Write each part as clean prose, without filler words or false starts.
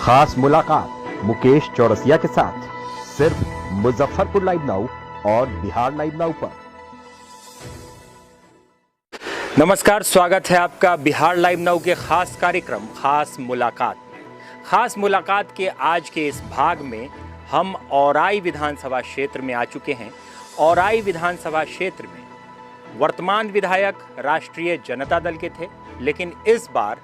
खास मुलाकात मुकेश चौरसिया के साथ सिर्फ मुजफ्फरपुर लाइव नाउ और बिहार लाइव नाउ पर। नमस्कार, स्वागत है आपका बिहार लाइव नाउ के खास कार्यक्रम खास मुलाकात। खास मुलाकात के आज के इस भाग में हम औराई विधानसभा क्षेत्र में आ चुके हैं। औराई विधानसभा क्षेत्र में वर्तमान विधायक राष्ट्रीय जनता दल के थे, लेकिन इस बार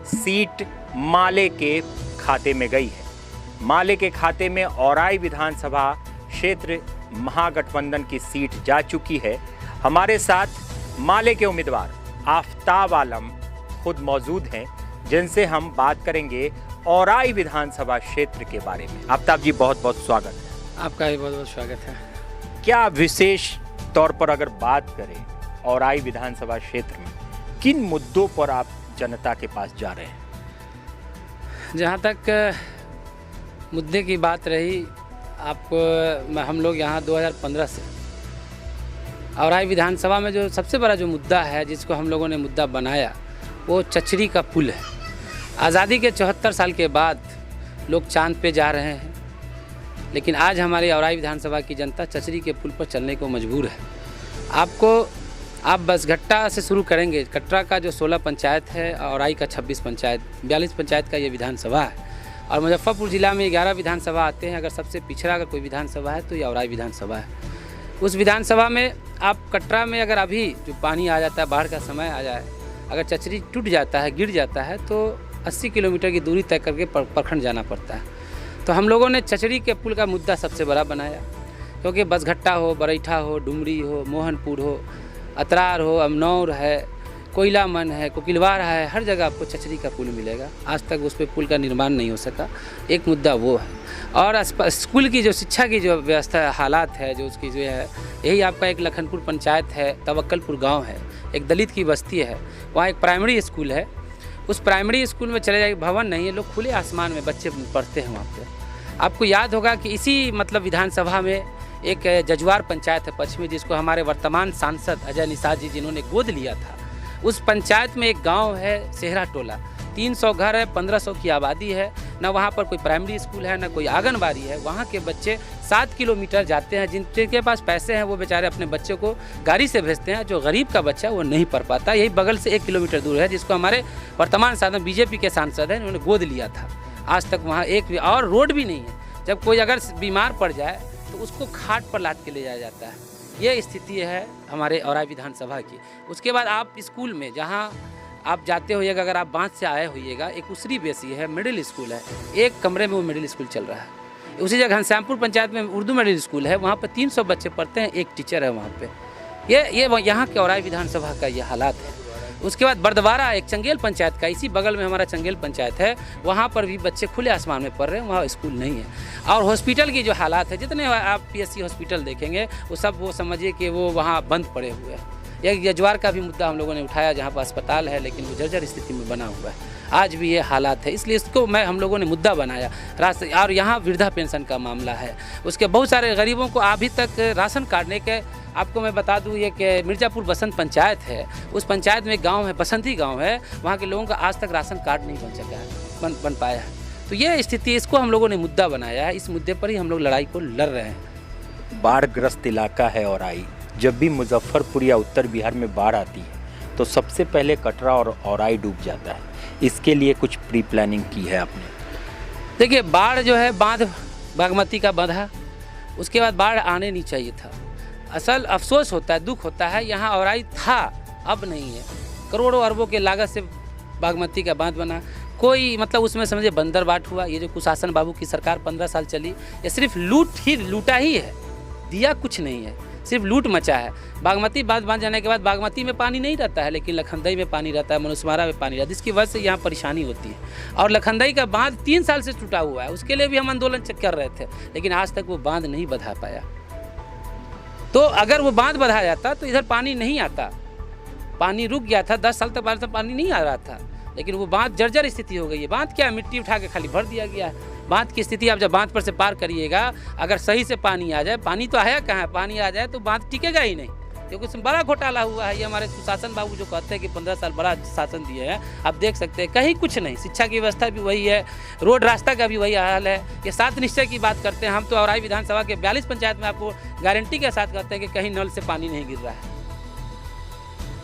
सीट माले के खाते में गई है। माले के खाते में औराई विधानसभा क्षेत्र महागठबंधन की सीट जा चुकी है। हमारे साथ माले के उम्मीदवार आफताब आलम खुद मौजूद हैं, जिनसे हम बात करेंगे औराई विधानसभा क्षेत्र के बारे में। आफताब जी, बहुत बहुत स्वागत है। आपका भी बहुत बहुत स्वागत है। क्या विशेष तौर पर अगर बात करें औराई विधानसभा क्षेत्र में किन मुद्दों पर आप जनता के पास जा रहे हैं? जहाँ तक मुद्दे की बात रही, आपको हम लोग यहाँ 2015 से औराई विधानसभा में जो सबसे बड़ा जो मुद्दा है, जिसको हम लोगों ने मुद्दा बनाया, वो चचरी का पुल है। आज़ादी के 74 साल के बाद लोग चांद पे जा रहे हैं, लेकिन आज हमारी औराई विधानसभा की जनता चचरी के पुल पर चलने को मजबूर है। आप बसघट्टा से शुरू करेंगे। कटरा का जो 16 पंचायत है, औराई का 26 पंचायत, 42 पंचायत का ये विधानसभा है। और मुजफ्फरपुर ज़िला में 11 विधानसभा आते हैं। अगर सबसे पिछड़ा अगर कोई विधानसभा है तो ये औराई विधानसभा है। उस विधानसभा में आप कटरा में अगर अभी जो पानी आ जाता है, बाढ़ का समय आ जाए, अगर चचरी टूट जाता है, गिर जाता है, तो 80 किलोमीटर की दूरी तय करके प्रखंड जाना पड़ता है। तो हम लोगों ने चचरी के पुल का मुद्दा सबसे बड़ा बनाया, क्योंकि बसघट्टा हो, बरैठा हो, डुमरी हो, मोहनपुर हो, अतरार हो, अमनौर है, कोयलामन है, कोकिलवार है, हर जगह आपको चचरी का पुल मिलेगा। आज तक उस पर पुल का निर्माण नहीं हो सका। एक मुद्दा वो है। और स्कूल की जो शिक्षा की जो व्यवस्था हालात है, जो उसकी जो है, यही आपका एक लखनपुर पंचायत है, तवक्कलपुर गांव है, एक दलित की बस्ती है, वहाँ एक प्राइमरी स्कूल है। उस प्राइमरी स्कूल में चले जाए, भवन नहीं है, लोग खुले आसमान में बच्चे पढ़ते हैं वहाँ पर। आपको याद होगा कि इसी विधानसभा में एक जजुआर पंचायत है पश्चिमी, जिसको हमारे वर्तमान सांसद अजय निषाद जी जिन्होंने गोद लिया था। उस पंचायत में एक गांव है सेहरा टोला, 300 घर है, 1500 की आबादी है। ना वहाँ पर कोई प्राइमरी स्कूल है, ना कोई आंगनबाड़ी है। वहाँ के बच्चे 7 किलोमीटर जाते हैं। जिनके पास पैसे हैं वो बेचारे अपने बच्चे को गाड़ी से भेजते हैं। जो गरीब का बच्चा वो नहीं पढ़ पाता। यही बगल से 1 किलोमीटर दूर है, जिसको हमारे वर्तमान सांसद बीजेपी के सांसद हैं, उन्होंने गोद लिया था। आज तक वहाँ एक और रोड भी नहीं है। जब कोई अगर बीमार पड़ जाए तो उसको खाट पर लाद के ले जाया जाता है। ये स्थिति है हमारे औराई विधानसभा की। उसके बाद आप स्कूल में जहाँ आप जाते होइएगा, अगर आप बाँध से आए होइएगा, एक उसरी बेसी है, मिडिल स्कूल है, एक कमरे में वो मिडिल स्कूल चल रहा है। उसी जगह घनश्यामपुर पंचायत में उर्दू मिडिल स्कूल है, वहाँ पर 300 बच्चे पढ़ते हैं, एक टीचर है वहाँ पे। ये यहाँ के औराई विधानसभा का ये हालात है। उसके बाद बर्दवारा एक चंगेल पंचायत का, इसी बगल में हमारा चंगेल पंचायत है, वहाँ पर भी बच्चे खुले आसमान में पढ़ रहे हैं, वहाँ स्कूल नहीं है। और हॉस्पिटल की जो हालात है, जितने आप PSC हॉस्पिटल देखेंगे वो सब वो समझिए कि वो वहाँ बंद पड़े हुए हैं। एक जजुआर का भी मुद्दा हम लोगों ने उठाया, जहाँ पर अस्पताल है लेकिन वो जर्जर स्थिति में बना हुआ है। आज भी ये हालात है, इसलिए इसको हम लोगों ने मुद्दा बनाया। और यहाँ वृद्धा पेंशन का मामला है। उसके बहुत सारे गरीबों को अभी तक राशन कार्ड के, आपको मैं बता दूं, ये कि मिर्ज़ापुर बसंत पंचायत है, उस पंचायत में एक गांव है, बसंती गांव है, वहाँ के लोगों का आज तक राशन कार्ड नहीं बन सका है, बन पाया है। तो ये स्थिति, इसको हम लोगों ने मुद्दा बनाया है। इस मुद्दे पर ही हम लोग लड़ाई को लड़ रहे हैं। बाढ़ग्रस्त इलाका है औराई। जब भी मुजफ्फरपुर या उत्तर बिहार में बाढ़ आती है तो सबसे पहले कटरा और औराई डूब जाता है। इसके लिए कुछ प्री प्लानिंग की है आपने? देखिए, बाढ़ जो है, बांध बागमती का बंधा, उसके बाद बाढ़ आने नहीं चाहिए था। असल अफसोस होता है, दुख होता है, यहाँ औराई था, अब नहीं है। करोड़ों अरबों के लागत से बागमती का बांध बना, कोई उसमें समझे बंदरबाट हुआ। ये जो कुशासन बाबू की सरकार 15 साल चली, ये सिर्फ लूटा ही है, दिया कुछ नहीं है, सिर्फ लूट मचा है। बागमती बांध जाने के बाद बागमती में पानी नहीं रहता है, लेकिन लखनदई में पानी रहता है, मनुस्मारा में पानी रहता है, जिसकी वजह से यहाँ परेशानी होती है। और लखनदई का बांध 3 साल से टूटा हुआ है, उसके लिए भी हम आंदोलन कर रहे थे, लेकिन आज तक वो बांध नहीं बधा पाया। तो अगर वो बांध बधा जाता तो इधर पानी नहीं आता। पानी रुक गया था, 10 साल तक पानी नहीं आ रहा था, लेकिन वो बांध जर्जर स्थिति हो गई है। बांध क्या, मिट्टी उठा के खाली भर दिया गया है। बांध की स्थिति, आप जब बांध पर से पार करिएगा, अगर सही से पानी आ जाए, पानी तो आया कहाँ है, पानी आ जाए तो बांध टिकेगा ही नहीं। क्योंकि उसमें बड़ा घोटाला हुआ है। ये हमारे सुशासन बाबू जो कहते हैं कि 15 साल बड़ा शासन दिए हैं, आप देख सकते हैं कहीं कुछ नहीं। शिक्षा की व्यवस्था भी वही है, रोड रास्ता का भी वही हाल है। ये 7 निश्चय की बात करते हैं हम, तो औराई विधानसभा के 42 पंचायत में आपको गारंटी के साथ कहते हैं कि कहीं नल से पानी नहीं गिर रहा है।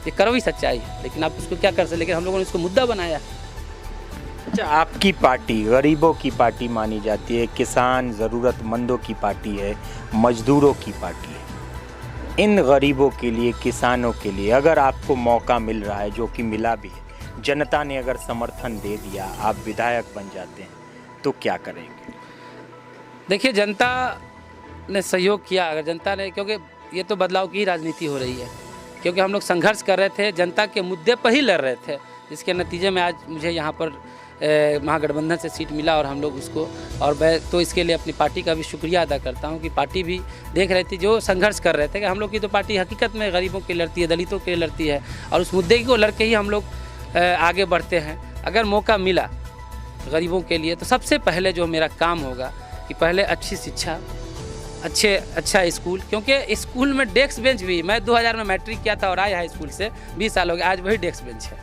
ये कड़वी सच्चाई है, लेकिन आप उसको क्या कर सकते। लेकिन हम लोगों ने इसको मुद्दा बनाया। अच्छा, आपकी पार्टी गरीबों की पार्टी मानी जाती है, किसान ज़रूरतमंदों की पार्टी है, मजदूरों की पार्टी है। इन गरीबों के लिए, किसानों के लिए अगर आपको मौका मिल रहा है, जो कि मिला भी है, जनता ने अगर समर्थन दे दिया, आप विधायक बन जाते हैं, तो क्या करेंगे? देखिए, जनता ने सहयोग किया। अगर जनता ने, क्योंकि ये तो बदलाव की ही राजनीति हो रही है, क्योंकि हम लोग संघर्ष कर रहे थे, जनता के मुद्दे पर ही लड़ रहे थे, जिसके नतीजे में आज मुझे यहाँ पर महागठबंधन से सीट मिला और हम लोग उसको, और मैं तो इसके लिए अपनी पार्टी का भी शुक्रिया अदा करता हूँ कि पार्टी भी देख रही थी, जो संघर्ष कर रहे थे कि हम लोग की तो पार्टी हकीकत में गरीबों के लड़ती है, दलितों के लड़ती है, और उस मुद्दे को लड़ के ही हम लोग आगे बढ़ते हैं। अगर मौका मिला गरीबों के लिए, तो सबसे पहले जो मेरा काम होगा कि पहले अच्छी शिक्षा, अच्छा स्कूल, क्योंकि स्कूल में डेस्क बेंच भी, मैं 2000 में मैट्रिक किया था और आया हाई स्कूल से 20 साल हो गए, आज वही डेस्क बेंच है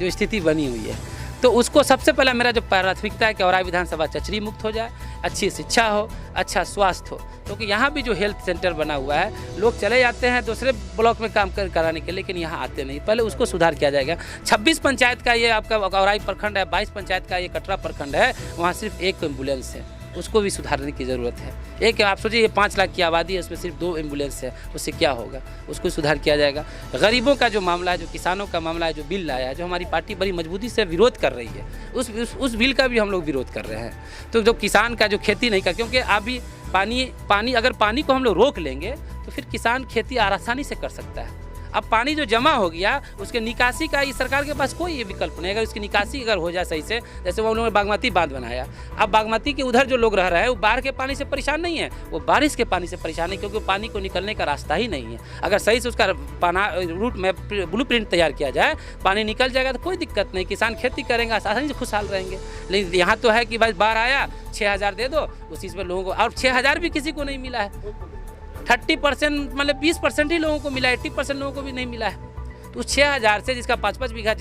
जो स्थिति बनी हुई है। तो उसको सबसे पहले मेरा जो प्राथमिकता है कि औराई विधानसभा चचरी मुक्त हो जाए, अच्छी शिक्षा हो, अच्छा स्वास्थ्य हो, क्योंकि यहाँ भी जो हेल्थ सेंटर बना हुआ है, लोग चले जाते हैं दूसरे ब्लॉक में काम कराने के लिए, लेकिन यहाँ आते नहीं। पहले उसको सुधार किया जाएगा। 26 पंचायत का ये आपका औराई प्रखंड है, 22 पंचायत का ये कटरा प्रखंड है, वहाँ सिर्फ 1 एम्बुलेंस है, उसको भी सुधारने की ज़रूरत है। एक आप सोचिए, ये 5 लाख की आबादी है, उसमें सिर्फ 2 एम्बुलेंस है, उससे क्या होगा? उसको सुधार किया जाएगा। गरीबों का जो मामला है, जो किसानों का मामला है, जो बिल लाया है, जो हमारी पार्टी बड़ी मजबूती से विरोध कर रही है, उस बिल का भी हम लोग विरोध कर रहे हैं। तो जो किसान का जो खेती नहीं कर, क्योंकि अभी पानी अगर पानी को हम लोग रोक लेंगे तो फिर किसान खेती आसानी से कर सकता है। अब पानी जो जमा हो गया, उसके निकासी का इस सरकार के पास कोई विकल्प नहीं। अगर उसकी निकासी अगर हो जाए सही से, जैसे वो लोगों ने बागमती बांध बनाया, अब बागमती के उधर जो लोग रह रहे हैं वो बाढ़ के पानी से परेशान नहीं है, वो बारिश के पानी से परेशान है, क्योंकि पानी को निकलने का रास्ता ही नहीं है। अगर सही से उसका रूट मैप, ब्लूप्रिंट तैयार किया जाए, पानी निकल जाएगा तो कोई दिक्कत नहीं, किसान खेती करेंगे, आसानी से खुशहाल रहेंगे। लेकिन यहाँ तो है कि भाई बाढ़ आया, 6000 दे दो, उसी पर लोगों को, और 6000 भी किसी को नहीं मिला है। 30% मतलब 20% ही लोगों को मिला, 80% लोगों को भी नहीं मिला है। तो 6000 से, जिसका 5-5 बीघा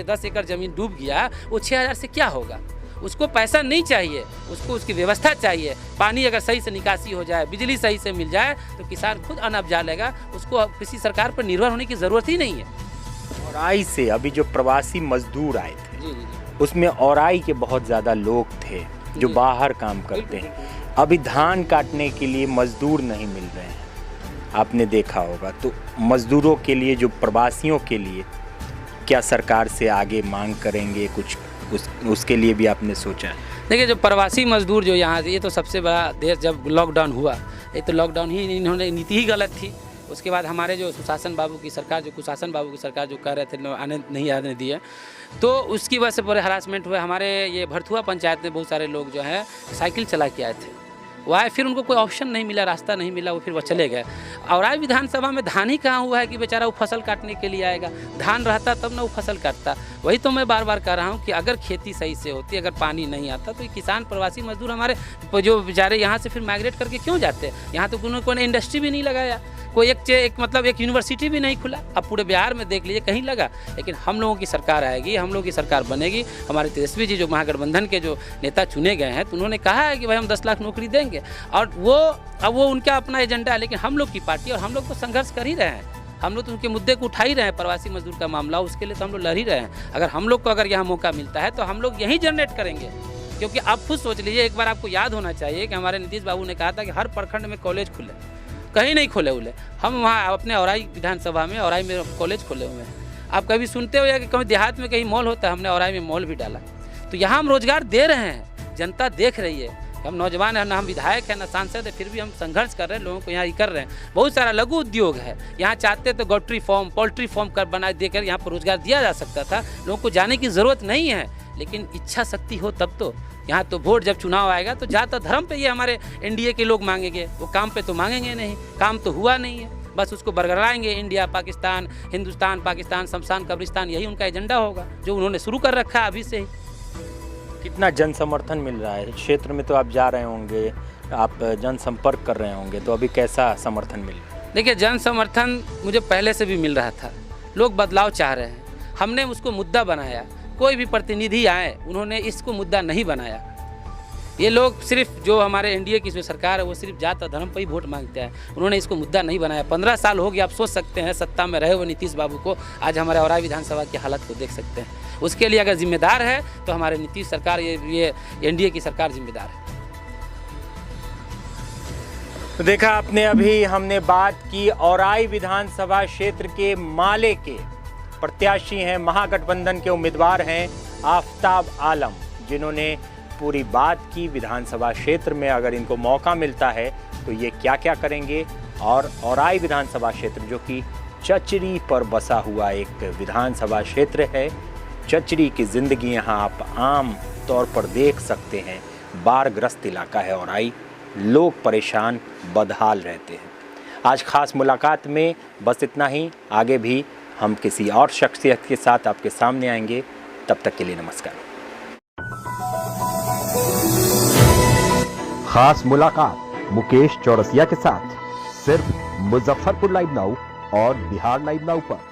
10 एकड़ ज़मीन डूब गया, वो 6000 से क्या होगा? उसको पैसा नहीं चाहिए, उसको उसकी व्यवस्था चाहिए। पानी अगर सही से निकासी हो जाए, बिजली सही से मिल जाए, तो किसान खुद अन्न उपजा लेगा, उसको किसी सरकार पर निर्भर होने की ज़रूरत ही नहीं है। औराई से अभी जो प्रवासी मजदूर आए थे, जी। उसमें औराई के बहुत ज़्यादा लोग थे जो बाहर काम करते हैं। अभी धान काटने के लिए मजदूर नहीं मिल रहे हैं, आपने देखा होगा। तो मजदूरों के लिए, जो प्रवासियों के लिए, क्या सरकार से आगे मांग करेंगे कुछ? उसके लिए भी आपने सोचा है? देखिए, जो प्रवासी मजदूर जो यहाँ, ये तो सबसे बड़ा देश, जब लॉकडाउन हुआ, ये तो लॉकडाउन ही इन्होंने, नीति ही गलत थी। उसके बाद हमारे जो सुशासन बाबू की सरकार, जो कह रहे थे नहीं आने दिए, तो उसकी वजह से पूरे हरासमेंट हुए। हमारे ये भरथुआ पंचायत में बहुत सारे लोग जो हैं साइकिल चला के आए थे, वो आए, फिर उनको कोई ऑप्शन नहीं मिला, रास्ता नहीं मिला, वो फिर वो चले गए। औराई विधानसभा में धान ही कहाँ हुआ है कि बेचारा वो फसल काटने के लिए आएगा? धान रहता तब ना वो फसल काटता। वही तो मैं बार बार कह रहा हूँ कि अगर खेती सही से होती, अगर पानी नहीं आता, तो ये किसान, प्रवासी मजदूर हमारे जो बेचारे यहाँ से फिर माइग्रेट करके क्यों जाते हैं? यहाँ तो कोई इंडस्ट्री भी नहीं लगाया, कोई एक यूनिवर्सिटी भी नहीं खुला। अब पूरे बिहार में देख लीजिए, कहीं लगा। लेकिन हम लोगों की सरकार आएगी, हम लोगों की सरकार बनेगी। हमारे तेजस्वी जी जो महागठबंधन के जो नेता चुने गए हैं, तो उन्होंने कहा है कि भाई हम 10 लाख नौकरी देंगे, और अब वो उनका अपना एजेंडा है। लेकिन हम लोग की पार्टी, और हम लोग तो संघर्ष कर ही रहे हैं, हम लोग तो उनके मुद्दे को उठा ही रहे हैं। प्रवासी मजदूर का मामला, उसके लिए तो हम लोग लड़ ही रहे हैं। अगर हम लोग को अगर यहाँ मौका मिलता है तो हम लोग यहीं जनरेट करेंगे। क्योंकि आप खुद सोच लीजिए, एक बार आपको याद होना चाहिए कि हमारे नीतीश बाबू ने कहा था कि हर प्रखंड में कॉलेज खुले, कहीं नहीं खोले उले। हम वहाँ अपने औराई विधानसभा में, औराई में कॉलेज खोले हुए हैं। आप कभी सुनते हो या कि कहीं देहात में कहीं मॉल होता है? हमने औराई में मॉल भी डाला। तो यहाँ हम रोजगार दे रहे हैं, जनता देख रही है। हम नौजवान हैं, ना हम विधायक हैं, ना सांसद है, फिर भी हम संघर्ष कर रहे हैं, लोगों को यहाँ कर रहे हैं। बहुत सारा लघु उद्योग है यहाँ, चाहते तो गौट्री फार्म, पोल्ट्री फार्म कर बना देकर यहाँ पर रोजगार दिया जा सकता था। लोगों को जाने की ज़रूरत नहीं है, लेकिन इच्छा शक्ति हो तब तो। यहाँ तो वोट जब चुनाव आएगा तो जाता धर्म पे ये हमारे एनडीए के लोग मांगेंगे, वो काम पे तो मांगेंगे नहीं। काम तो हुआ नहीं है, बस उसको बरगराएंगे। इंडिया पाकिस्तान, हिंदुस्तान पाकिस्तान, शमशान कब्रिस्तान, यही उनका एजेंडा होगा जो उन्होंने शुरू कर रखा है अभी से ही। कितना जन समर्थन मिल रहा है क्षेत्र में? तो आप जा रहे होंगे, आप जनसंपर्क कर रहे होंगे, तो अभी कैसा समर्थन मिल रहा है? देखिए, जन समर्थन मुझे पहले से भी मिल रहा था। लोग बदलाव चाह रहे हैं, हमने उसको मुद्दा बनाया। कोई भी प्रतिनिधि आए, उन्होंने इसको मुद्दा नहीं बनाया। ये लोग सिर्फ जो हमारे एनडीए की जो सरकार है वो सिर्फ जात और धर्म पर ही वोट मांगते हैं, उन्होंने इसको मुद्दा नहीं बनाया। 15 साल हो गया, आप सोच सकते हैं सत्ता में रहे हुए नीतीश बाबू को, आज हमारे औराई विधानसभा की हालत को देख सकते हैं। उसके लिए अगर जिम्मेदार है तो हमारे नीतीश सरकार, ये एनडीए की सरकार जिम्मेदार है। तो देखा आपने, अभी हमने बात की औराई विधानसभा क्षेत्र के माले के प्रत्याशी हैं, महागठबंधन के उम्मीदवार हैं आफताब आलम, जिन्होंने पूरी बात की विधानसभा क्षेत्र में अगर इनको मौका मिलता है तो ये क्या क्या करेंगे। और औराई विधानसभा क्षेत्र जो कि चचरी पर बसा हुआ एक विधानसभा क्षेत्र है, चचरी की ज़िंदगी यहाँ आप आम तौर पर देख सकते हैं। बाढ़ग्रस्त इलाका है औराई, लोग परेशान बदहाल रहते हैं। आज खास मुलाकात में बस इतना ही, आगे भी हम किसी और शख्सियत के साथ आपके सामने आएंगे। तब तक के लिए नमस्कार। खास मुलाकात मुकेश चौरसिया के साथ सिर्फ मुजफ्फरपुर लाइव नाउ और बिहार लाइव नाउ पर।